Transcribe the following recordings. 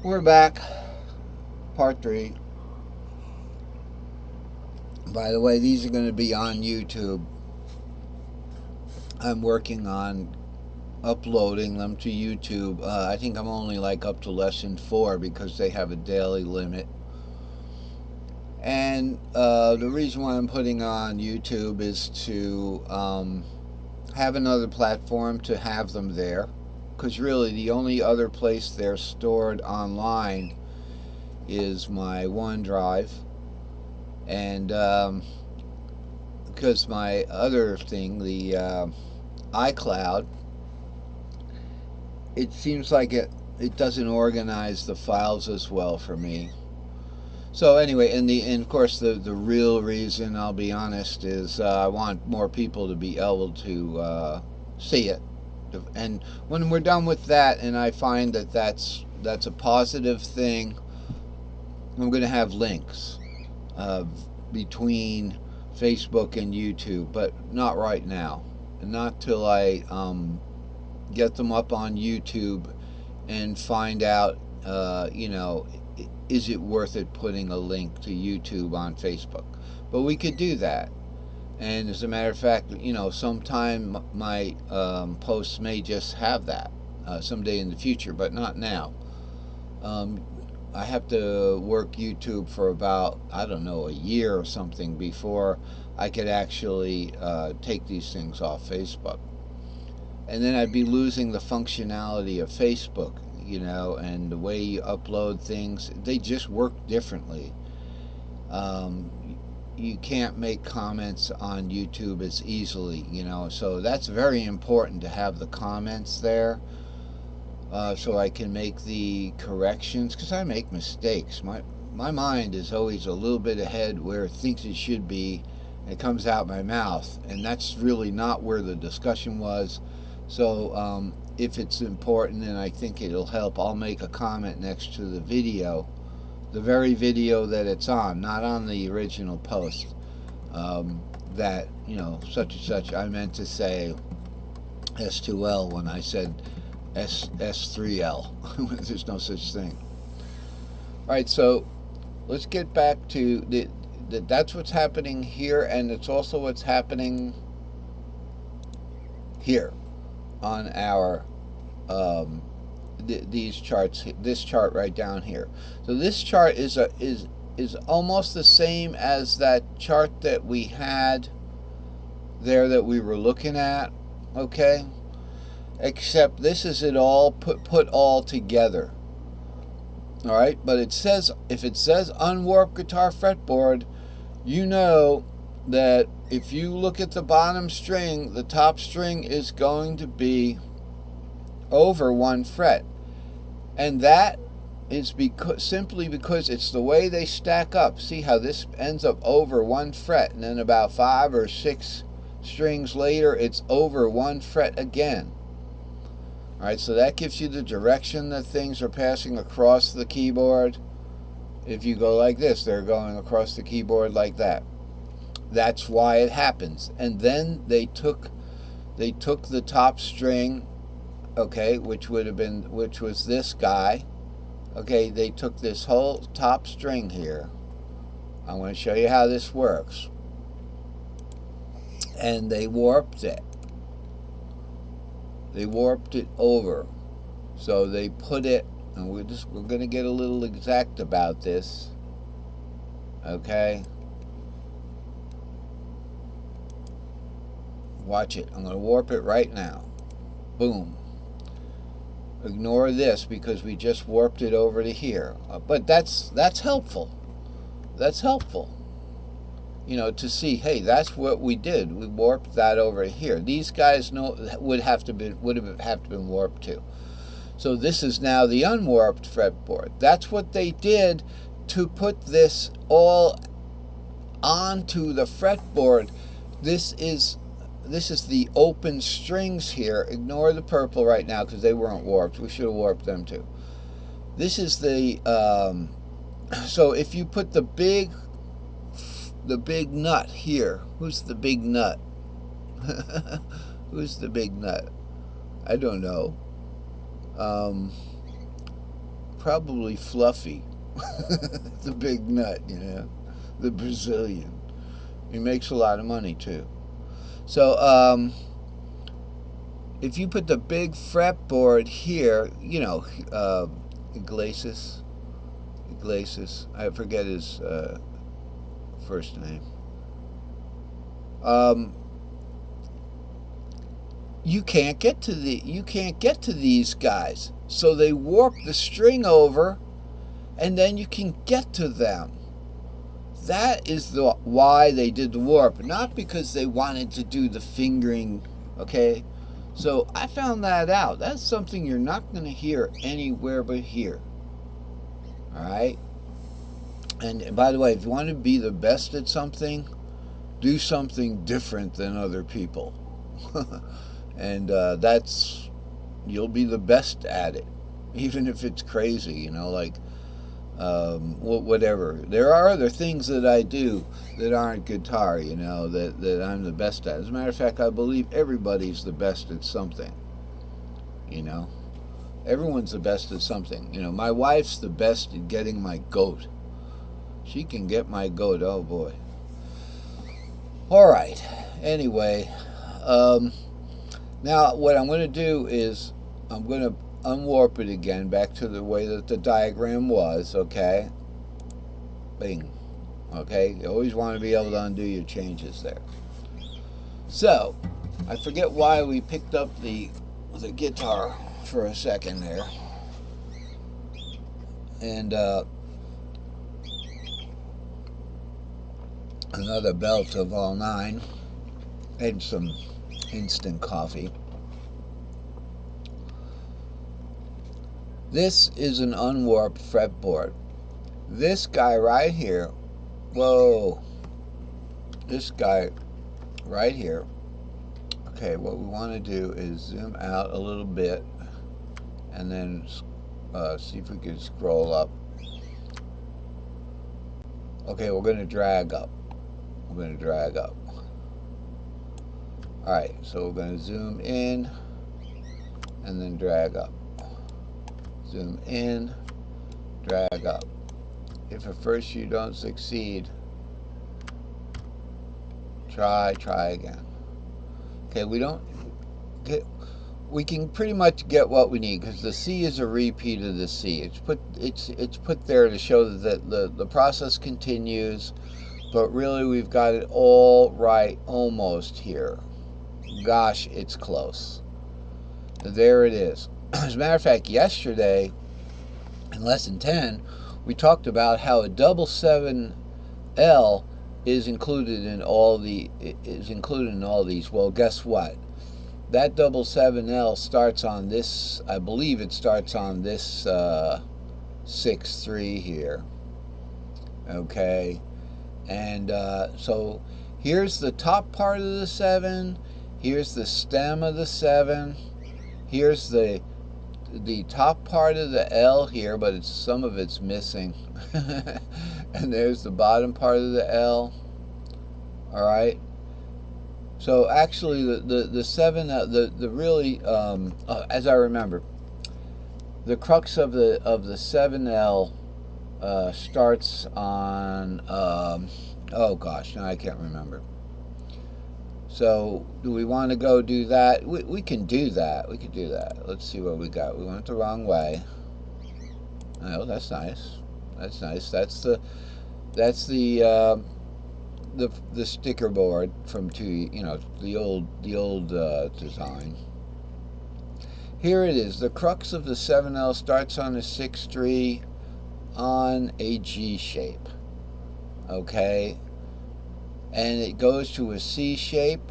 We're back. Part 3. By the way, these are going to be on YouTube. I'm working on uploading them to YouTube. I think I'm only like up to lesson 4 because they have a daily limit. And the reason why I'm putting on YouTube is to have another platform to have them there. Because really, the only other place they're stored online is my OneDrive. And because my other thing, the iCloud, it seems like it doesn't organize the files as well for me. So anyway, and of course the real reason, I'll be honest, is I want more people to be able to see it. And when we're done with that, and I find that that's a positive thing, I'm going to have links uh, between Facebook and YouTube, but not right now, not till I get them up on YouTube and find out, is it worth it putting a link to YouTube on Facebook? But we could do that. And as a matter of fact, sometime my posts may just have that someday in the future, but not now. Um, I have to work YouTube for about, I don't know, a year or something before I could actually take these things off Facebook. And then I'd be losing the functionality of Facebook, and the way you upload things. They just work differently. Um, you can't make comments on YouTube as easily, so that's very important to have the comments there, so I can make the corrections, because I make mistakes. My mind is always a little bit ahead where it thinks it should be. It comes out my mouth, and that's really not where the discussion was. So if it's important and I think it'll help, I'll make a comment next to the video, the very video that it's on, not on the original post. That, such and such, I meant to say S2L when I said S3L. There's no such thing. All right, so let's get back to that's what's happening here, and it's also what's happening here on our these charts. This chart right down here. So this chart is almost the same as that chart that we had there that we were looking at. Okay, except this is it all put all together. All right, but it says, if it says unwarped guitar fretboard, you know that if you look at the bottom string, the top string is going to be over 1 fret. And that is simply because it's the way they stack up. See how this ends up over 1 fret, and then about 5 or 6 strings later, it's over 1 fret again. All right, so that gives you the direction that things are passing across the keyboard. If you go like this, they're going across the keyboard like that. That's why it happens. And then they took the top string, okay, which was this guy. Okay, they took this whole top string here. I want to show you how this works. And they warped it. They warped it over. So they put it, and we're going to get a little exact about this. Okay? Watch it. I'm going to warp it right now. Boom. Ignore this because we just warped it over to here. But that's helpful. That's helpful. To see, hey, that's what we did. We warped that over here. These guys would have to been warped too. So this is now the unwarped fretboard. That's what they did to put this all onto the fretboard. This is the open strings here. Ignore the purple right now because they weren't warped. We should have warped them too. This is the so if you put the big nut here. Who's the big nut? Who's the big nut? I don't know. probably Fluffy, the big nut, the Brazilian. He makes a lot of money too. So if you put the big fretboard here, Iglesias, I forget his first name. You can't get to these guys, so they warp the string over, and then you can get to them. That is why they did the warp, not because they wanted to do the fingering. Okay, so I found that out. That's something you're not going to hear anywhere but here. All right. And by the way, if you want to be the best at something, do something different than other people. And you'll be the best at it, even if it's crazy, like whatever. There are other things that I do that aren't guitar, that I'm the best at. As a matter of fact, I believe everybody's the best at something, everyone's the best at something. My wife's the best at getting my goat. She can get my goat. Oh boy. All right. Anyway, now what I'm going to do is I'm going to unwarp it again back to the way that the diagram was. Okay. Bing. Okay. You always want to be able to undo your changes there. So I forget why we picked up the guitar for a second there, and another belt of all nine, and some instant coffee. This is an unwarped fretboard. This guy right here, whoa, this guy right here. Okay, what we want to do is zoom out a little bit and then see if we can scroll up. Okay, we're going to drag up. Alright, so we're going to zoom in and then drag up. Zoom in, drag up. If at first you don't succeed, try again. Okay, we can pretty much get what we need because the C is a repeat of the C. It's put there to show that the process continues, but really we've got it all right almost here. Gosh, it's close. There it is. As a matter of fact, yesterday in lesson 10, we talked about how a double 7L is included in all these. Well, guess what? That double 7L starts on this. I believe it starts on this 6-3 here. Okay, and so here's the top part of the 7. Here's the stem of the 7. Here's the top part of the L here, but some of it's missing. And there's the bottom part of the L. All right. So actually, the 7, the really, as I remember, the crux of the 7L starts on. Oh gosh, now I can't remember. So do we want to go do that? We can do that. Let's see what we got. We went the wrong way. Oh, that's nice. That's the sticker board from the old design. Here it is. The crux of the 7L starts on a 6-3 on a G shape. Okay, and it goes to a C shape.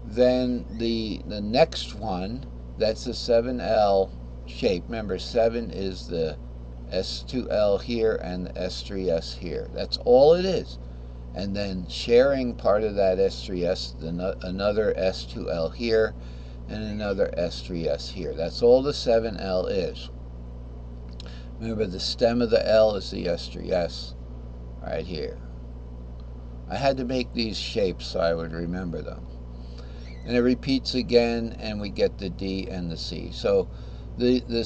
Then the next one, that's the 7L shape. Remember, 7 is the S2L here and the S3S here. That's all it is. And then sharing part of that S3S, another S2L here and another S3S here. That's all the 7L is. Remember, the stem of the L is the S3S right here. I had to make these shapes so I would remember them. And it repeats again, and we get the D and the C. So the 7